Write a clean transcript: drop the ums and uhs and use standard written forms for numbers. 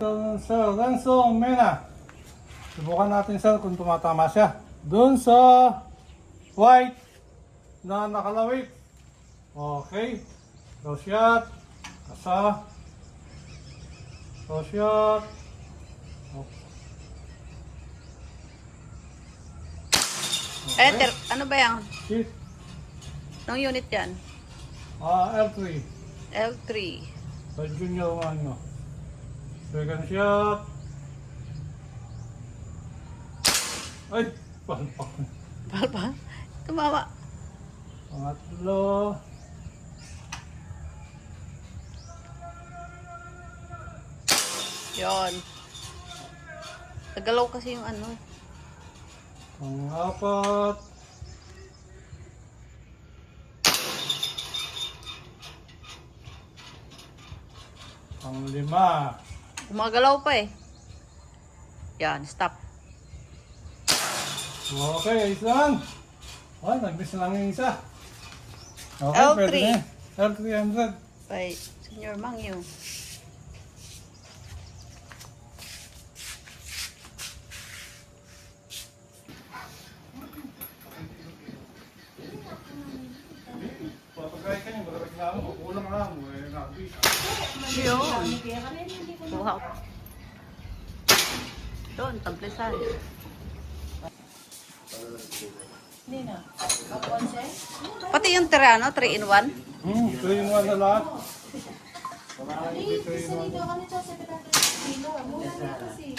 Sir Renzo Mena. Subukan natin sir kung tumatama siya. Doon sa white na nakalawit. Okay. Throw shot. Asa. Throw shot. Okay. Ano ba yan? Hit. Anong unit yan? L3. L3. Sa junior ano. Second shot. Ay! Palpak. Palpa? Tumawa. Pangatlo. Yon. Nagalaw kasi yung ano. Pangapat. Panglima. Gumagalaw pa eh. Yan, stop. Okay, ayos naman. Oh, nag-miss na lang yung isa. Okay, L3. pwede na. L300. By Senior Mangyo. Papagay ka niyo, magreklamo ko. Kulang lang. Yun. Kuha ko. Doon, tamplisan. Pati yung Terano, 3 in 1. 3 in 1 na lahat. Hindi, kasi dito kami sa sekretary. Mura na kasi.